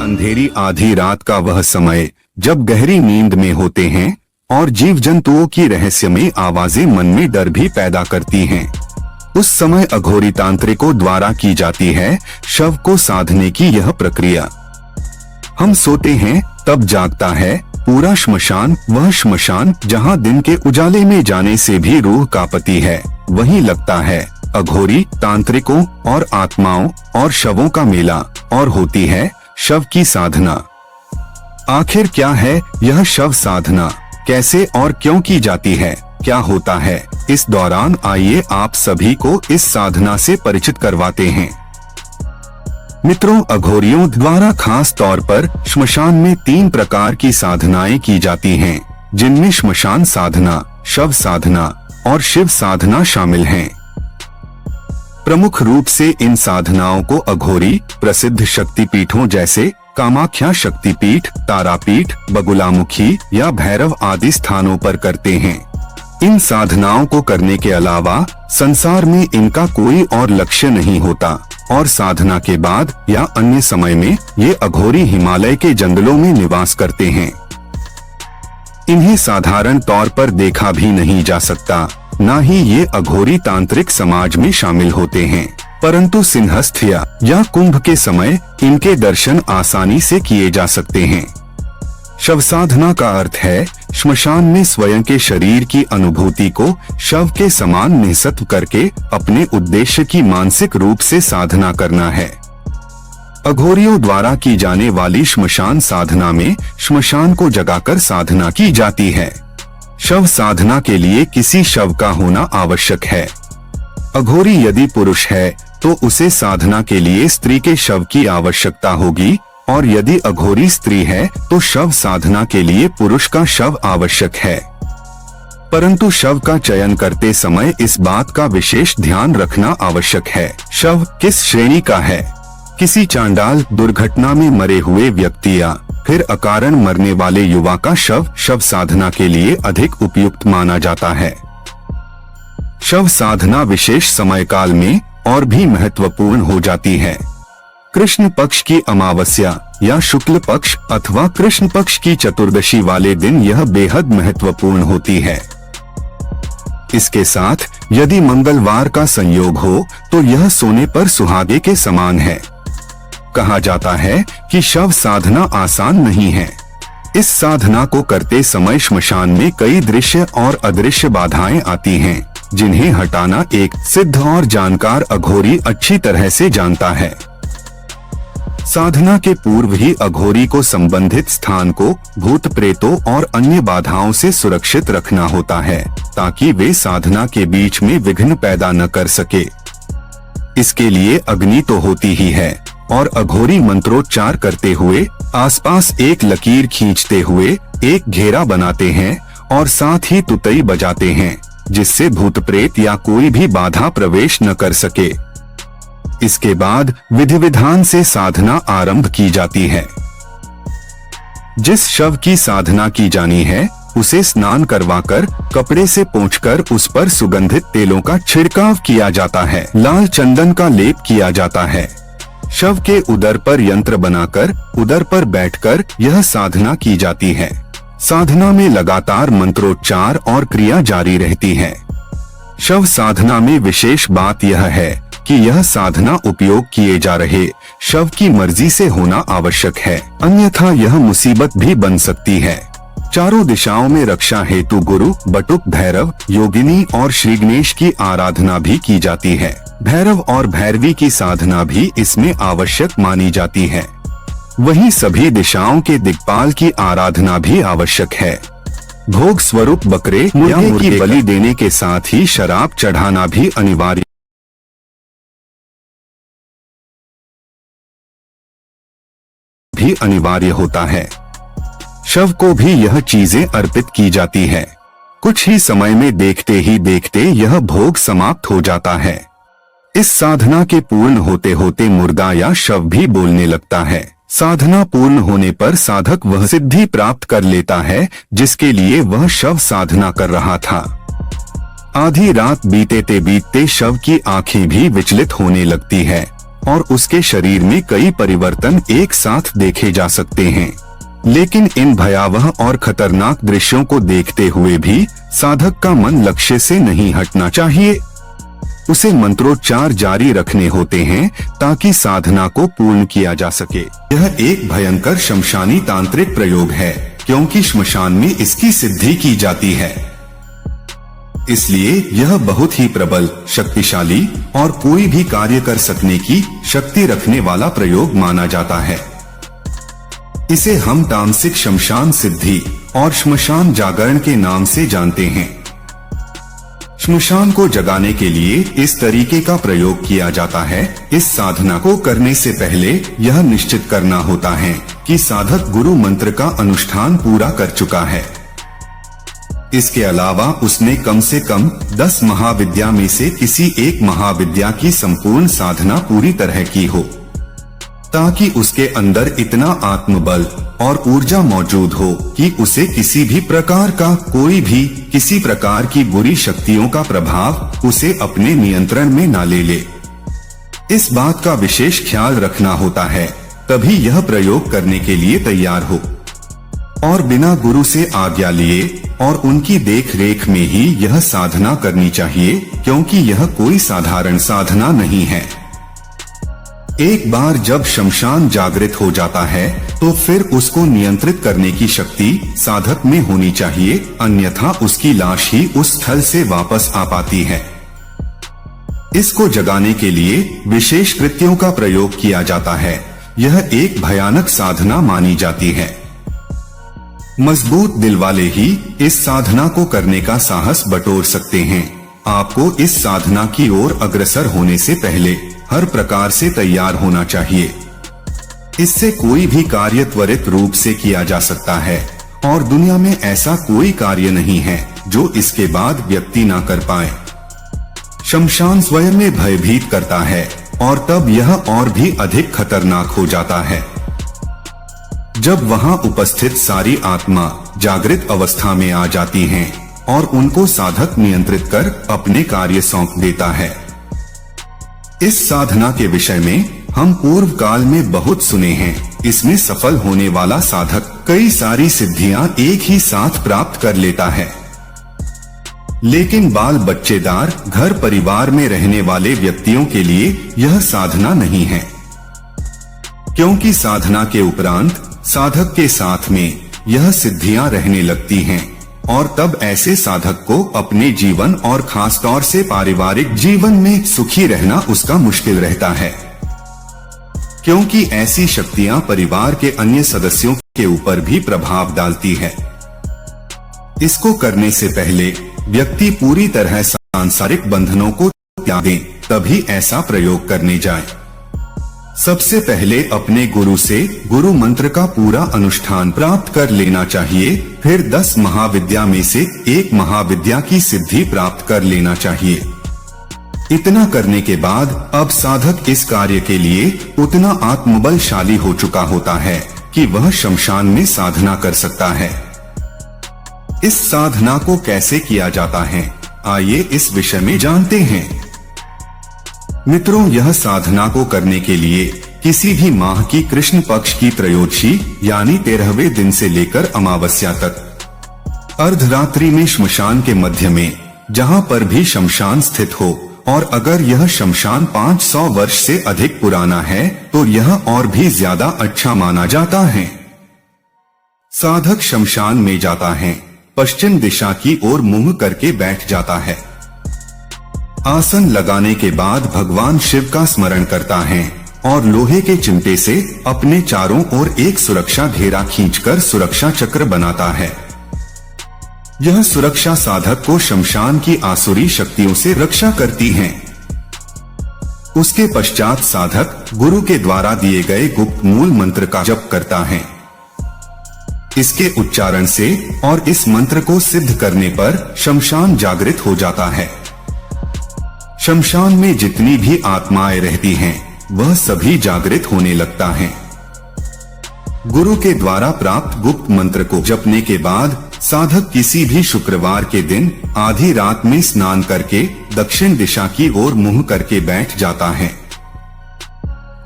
अंधेरी आधी रात का वह समय जब गहरी नींद में होते हैं और जीव जंतुओं की रहस्यमय आवाजें मन में डर भी पैदा करती हैं। उस समय अघोरी तांत्रिकों द्वारा की जाती है शव को साधने की यह प्रक्रिया। हम सोते हैं तब जागता है पूरा श्मशान, वह श्मशान जहां दिन के उजाले में जाने से भी रूह कांपती है, वहीं लगता है अघोरी तांत्रिकों और आत्माओं और शवों का मेला। और होती है शव की साधना। आखिर क्या है यह शव साधना, कैसे और क्यों की जाती है, क्या होता है? इस दौरान आइए आप सभी को इस साधना से परिचित करवाते हैं। मित्रों, अघोरियों द्वारा खास तौर पर श्मशान में 3 प्रकार की साधनाएं की जाती हैं, जिनमें श्मशान साधना, शव साधना और शिव साधना शामिल हैं। प्रमुख रूप से इन साधनाओं को अघोरी प्रसिद्ध शक्तिपीठों जैसे कामाख्या शक्तिपीठ, तारापीठ, बगुलामुखी या भैरव आदि स्थानों पर करते हैं। इन साधनाओं को करने के अलावा संसार में इनका कोई और लक्ष्य नहीं होता और साधना के बाद या अन्य समय में ये अघोरी हिमालय के जंगलों में निवास करते हैं। इन्हें साधारण तौर पर देखा भी नहीं जा सकता, ना ही ये अघोरी तांत्रिक समाज में शामिल होते हैं, परंतु सिंहस्थ या कुंभ के समय इनके दर्शन आसानी से किए जा सकते हैं। शव साधना का अर्थ है श्मशान में स्वयं के शरीर की अनुभूति को शव के समान निःसत्व करके अपने उद्देश्य की मानसिक रूप से साधना करना है। अघोरियों द्वारा की जाने वाली श्मशान साधना में श्मशान को जगाकर साधना की जाती है। शव साधना के लिए किसी शव का होना आवश्यक है। अघोरी यदि पुरुष है तो उसे साधना के लिए स्त्री के शव की आवश्यकता होगी, और यदि अघोरी स्त्री है तो शव साधना के लिए पुरुष का शव आवश्यक है। परंतु शव का चयन करते समय इस बात का विशेष ध्यान रखना आवश्यक है, शव किस श्रेणी का है। किसी चांडाल दुर्घटना में मरे हुए व्यक्ति या फिर अकारण मरने वाले युवा का शव शव साधना के लिए अधिक उपयुक्त माना जाता है। शव साधना विशेष समय काल में और भी महत्वपूर्ण हो जाती है। कृष्ण पक्ष की अमावस्या या शुक्ल पक्ष अथवा कृष्ण पक्ष की चतुर्दशी वाले दिन यह बेहद महत्वपूर्ण होती है। इसके साथ यदि मंगलवार का संयोग हो तो यह सोने पर सुहागे के समान है। कहा जाता है कि शव साधना आसान नहीं है। इस साधना को करते समय श्मशान में कई दृश्य और अदृश्य बाधाएं आती हैं, जिन्हें हटाना एक सिद्ध और जानकार अघोरी अच्छी तरह से जानता है। साधना के पूर्व ही अघोरी को संबंधित स्थान को भूत प्रेतों और अन्य बाधाओं से सुरक्षित रखना होता है, ताकि वे साधना के बीच में विघ्न पैदा न कर सके। इसके लिए अग्नि तो होती ही है, और अघोरी मंत्रोच्चार करते हुए आसपास एक लकीर खींचते हुए एक घेरा बनाते हैं और साथ ही तुतई बजाते हैं, जिससे भूत प्रेत या कोई भी बाधा प्रवेश न कर सके। इसके बाद विधि विधान से साधना आरंभ की जाती है। जिस शव की साधना की जानी है उसे स्नान करवाकर कपड़े से पोंछकर उस पर सुगंधित तेलों का छिड़काव किया जाता है। लाल चंदन का लेप किया जाता है। शव के उदर पर यंत्र बनाकर उदर पर बैठकर यह साधना की जाती है। साधना में लगातार मंत्रोच्चार और क्रिया जारी रहती है। शव साधना में विशेष बात यह है कि यह साधना उपयोग किए जा रहे शव की मर्जी से होना आवश्यक है, अन्यथा यह मुसीबत भी बन सकती है। चारों दिशाओं में रक्षा हेतु गुरु, बटुक, भैरव, योगिनी और श्री गणेश की आराधना भी की जाती है। भैरव और भैरवी की साधना भी इसमें आवश्यक मानी जाती है। वहीं सभी दिशाओं के दिक्पाल की आराधना भी आवश्यक है। भोग स्वरूप बकरे या मुर्गे की बलि देने के साथ ही शराब चढ़ाना भी अनिवार्य होता है। शव को भी यह चीजें अर्पित की जाती है। कुछ ही समय में देखते ही देखते यह भोग समाप्त हो जाता है। इस साधना के पूर्ण होते होते मुर्दा या शव भी बोलने लगता है। साधना पूर्ण होने पर साधक वह सिद्धि प्राप्त कर लेता है जिसके लिए वह शव साधना कर रहा था। आधी रात बीतते बीतते शव की आंखें भी विचलित होने लगती है और उसके शरीर में कई परिवर्तन एक साथ देखे जा सकते हैं। लेकिन इन भयावह और खतरनाक दृश्यों को देखते हुए भी साधक का मन लक्ष्य से नहीं हटना चाहिए। उसे मंत्रोच्चार जारी रखने होते हैं ताकि साधना को पूर्ण किया जा सके। यह एक भयंकर शमशानी तांत्रिक प्रयोग है, क्योंकि श्मशान में इसकी सिद्धि की जाती है। इसलिए यह बहुत ही प्रबल, शक्तिशाली और कोई भी कार्य कर सकने की शक्ति रखने वाला प्रयोग माना जाता है। इसे हम तामसिक शमशान सिद्धि और श्मशान जागरण के नाम से जानते हैं। श्मशान को जगाने के लिए इस तरीके का प्रयोग किया जाता है। इस साधना को करने से पहले यह निश्चित करना होता है कि साधक गुरु मंत्र का अनुष्ठान पूरा कर चुका है। इसके अलावा उसने कम से कम 10 महाविद्या में से किसी एक महाविद्या की संपूर्ण साधना पूरी तरह की हो, ताकि उसके अंदर इतना आत्मबल और ऊर्जा मौजूद हो कि उसे किसी भी प्रकार का किसी प्रकार की बुरी शक्तियों का प्रभाव उसे अपने नियंत्रण में न ले ले। इस बात का विशेष ख्याल रखना होता है, तभी यह प्रयोग करने के लिए तैयार हो और बिना गुरु से आज्ञा लिए और उनकी देख रेख में ही यह साधना करनी चाहिए, क्योंकि यह कोई साधारण साधना नहीं है। एक बार जब शमशान जागृत हो जाता है तो फिर उसको नियंत्रित करने की शक्ति साधक में होनी चाहिए, अन्यथा उसकी लाश ही उस स्थल से वापस आ पाती है। इसको जगाने के लिए विशेष कृत्यों का प्रयोग किया जाता है। यह एक भयानक साधना मानी जाती है। मजबूत दिल वाले ही इस साधना को करने का साहस बटोर सकते हैं। आपको इस साधना की ओर अग्रसर होने से पहले हर प्रकार से तैयार होना चाहिए। इससे कोई भी कार्य त्वरित रूप से किया जा सकता है और दुनिया में ऐसा कोई कार्य नहीं है जो इसके बाद व्यक्ति ना कर पाए। शमशान स्वयं में भयभीत करता है और तब यह और भी अधिक खतरनाक हो जाता है जब वहां उपस्थित सारी आत्मा जागृत अवस्था में आ जाती हैं और उनको साधक नियंत्रित कर अपने कार्य सौंप देता है। इस साधना के विषय में हम पूर्व काल में बहुत सुने हैं। इसमें सफल होने वाला साधक कई सारी सिद्धियां एक ही साथ प्राप्त कर लेता है। लेकिन बाल बच्चेदार घर परिवार में रहने वाले व्यक्तियों के लिए यह साधना नहीं है, क्योंकि साधना के उपरांत साधक के साथ में यह सिद्धियां रहने लगती हैं और तब ऐसे साधक को अपने जीवन और खास तौर से पारिवारिक जीवन में सुखी रहना उसका मुश्किल रहता है, क्योंकि ऐसी शक्तियां परिवार के अन्य सदस्यों के ऊपर भी प्रभाव डालती है। इसको करने से पहले व्यक्ति पूरी तरह सांसारिक बंधनों को त्याग दें, तभी ऐसा प्रयोग करने जाए। सबसे पहले अपने गुरु से गुरु मंत्र का पूरा अनुष्ठान प्राप्त कर लेना चाहिए। फिर 10 महाविद्या में से एक महाविद्या की सिद्धि प्राप्त कर लेना चाहिए। इतना करने के बाद अब साधक इस कार्य के लिए उतना आत्मबलशाली हो चुका होता है कि वह शमशान में साधना कर सकता है। इस साधना को कैसे किया जाता है, आइए इस विषय में जानते हैं। मित्रों, यह साधना को करने के लिए किसी भी माह की कृष्ण पक्ष की त्रयोदशी यानी 13वें दिन से लेकर अमावस्या तक अर्धरात्रि में श्मशान के मध्य में जहां पर भी शमशान स्थित हो, और अगर यह शमशान 500 वर्ष से अधिक पुराना है तो यह और भी ज्यादा अच्छा माना जाता है। साधक शमशान में जाता है, पश्चिम दिशा की ओर मुंह करके बैठ जाता है। आसन लगाने के बाद भगवान शिव का स्मरण करता है और लोहे के चिमटे से अपने चारों ओर एक सुरक्षा घेरा खींचकर सुरक्षा चक्र बनाता है। यह सुरक्षा साधक को शमशान की आसुरी शक्तियों से रक्षा करती है। उसके पश्चात साधक गुरु के द्वारा दिए गए गुप्त मूल मंत्र का जप करता है। इसके उच्चारण से और इस मंत्र को सिद्ध करने पर शमशान जागृत हो जाता है। शमशान में जितनी भी आत्माएं रहती हैं, वह सभी जागृत होने लगता है। गुरु के द्वारा प्राप्त गुप्त मंत्र को जपने के बाद साधक किसी भी शुक्रवार के दिन आधी रात में स्नान करके दक्षिण दिशा की ओर मुंह करके बैठ जाता है।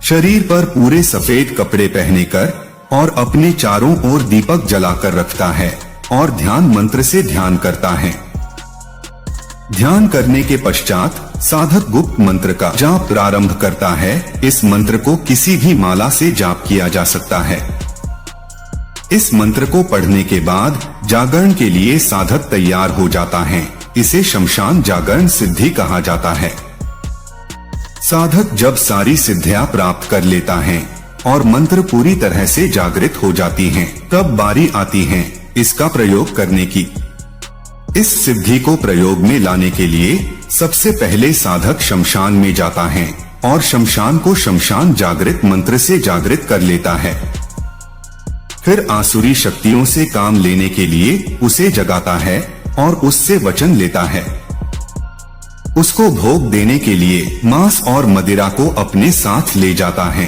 शरीर पर पूरे सफेद कपड़े पहने कर और अपने चारों ओर दीपक जलाकर रखता है और ध्यान मंत्र से ध्यान करता है। ध्यान करने के पश्चात साधक गुप्त मंत्र का जाप प्रारंभ करता है। इस मंत्र को किसी भी माला से जाप किया जा सकता है। इस मंत्र को पढ़ने के बाद जागरण के लिए साधक तैयार हो जाता है। इसे शमशान जागरण सिद्धि कहा जाता है। साधक जब सारी सिद्धियां प्राप्त कर लेता है और मंत्र पूरी तरह से जागृत हो जाती हैं, तब बारी आती है इसका प्रयोग करने की। इस सिद्धि को प्रयोग में लाने के लिए सबसे पहले साधक शमशान में जाता है और शमशान को शमशान जागृत मंत्र से जागृत कर लेता है। फिर आसुरी शक्तियों से काम लेने के लिए उसे जगाता है और उससे वचन लेता है। उसको भोग देने के लिए मांस और मदिरा को अपने साथ ले जाता है।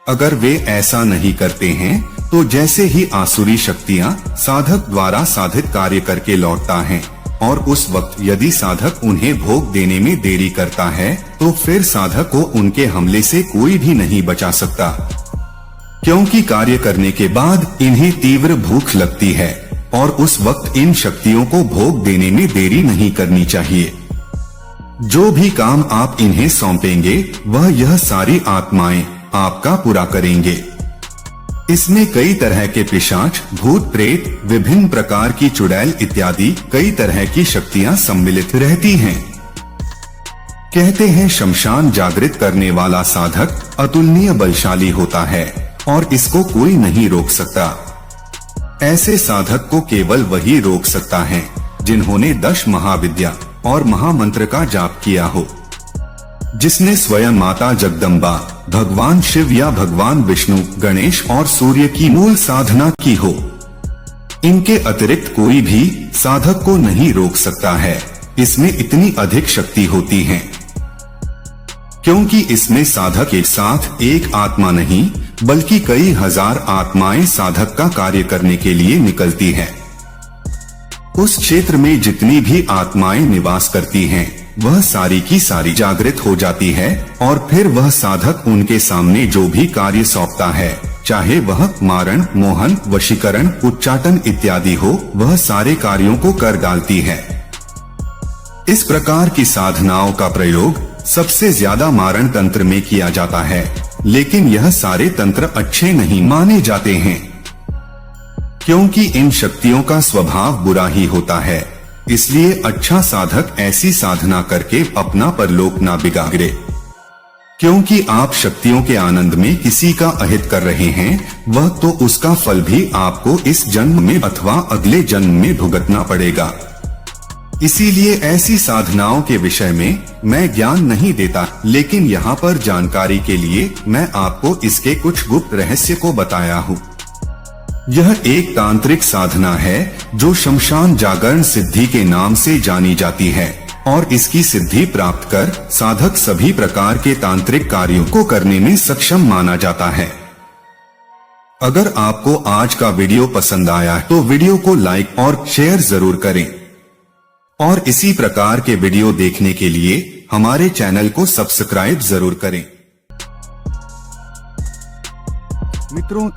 अगर वे ऐसा नहीं करते हैं तो जैसे ही आसुरी शक्तियां साधक द्वारा साधित कार्य करके लौटता है और उस वक्त यदि साधक उन्हें भोग देने में देरी करता है तो फिर साधक को उनके हमले से कोई भी नहीं बचा सकता, क्योंकि कार्य करने के बाद इन्हें तीव्र भूख लगती है और उस वक्त इन शक्तियों को भोग देने में देरी नहीं करनी चाहिए। जो भी काम आप इन्हें सौंपेंगे वह यह सारी आत्माएं आपका पूरा करेंगे। इसमें कई तरह के पिशाच, भूत प्रेत, विभिन्न प्रकार की चुड़ैल इत्यादि कई तरह की शक्तियां सम्मिलित रहती हैं। कहते हैं शमशान जागृत करने वाला साधक अतुलनीय बलशाली होता है और इसको कोई नहीं रोक सकता। ऐसे साधक को केवल वही रोक सकता है जिन्होंने 10 महाविद्या और महामंत्र का जाप किया हो, जिसने स्वयं माता जगदम्बा, भगवान शिव या भगवान विष्णु, गणेश और सूर्य की मूल साधना की हो। इनके अतिरिक्त कोई भी साधक को नहीं रोक सकता है। इसमें इतनी अधिक शक्ति होती है क्योंकि इसमें साधक के साथ एक आत्मा नहीं बल्कि कई हजार आत्माएं साधक का कार्य करने के लिए निकलती हैं। उस क्षेत्र में जितनी भी आत्माएं निवास करती हैं, वह सारी की सारी जागृत हो जाती है और फिर वह साधक उनके सामने जो भी कार्य सौंपता है, चाहे वह मारण, मोहन, वशीकरण, उच्चाटन इत्यादि हो, वह सारे कार्यों को कर डालती है। इस प्रकार की साधनाओं का प्रयोग सबसे ज्यादा मारण तंत्र में किया जाता है, लेकिन यह सारे तंत्र अच्छे नहीं माने जाते हैं क्योंकि इन शक्तियों का स्वभाव बुरा ही होता है। इसलिए अच्छा साधक ऐसी साधना करके अपना परलोक ना बिगाड़े, क्योंकि आप शक्तियों के आनंद में किसी का अहित कर रहे हैं, वह तो उसका फल भी आपको इस जन्म में अथवा अगले जन्म में भुगतना पड़ेगा। इसीलिए ऐसी साधनाओं के विषय में मैं ज्ञान नहीं देता, लेकिन यहाँ पर जानकारी के लिए मैं आपको इसके कुछ गुप्त रहस्य को बताया हूँ। यह एक तांत्रिक साधना है जो शमशान जागरण सिद्धि के नाम से जानी जाती है और इसकी सिद्धि प्राप्त कर साधक सभी प्रकार के तांत्रिक कार्यों को करने में सक्षम माना जाता है। अगर आपको आज का वीडियो पसंद आया तो वीडियो को लाइक और शेयर जरूर करें और इसी प्रकार के वीडियो देखने के लिए हमारे चैनल को सब्सक्राइब जरूर करें। मित्रों,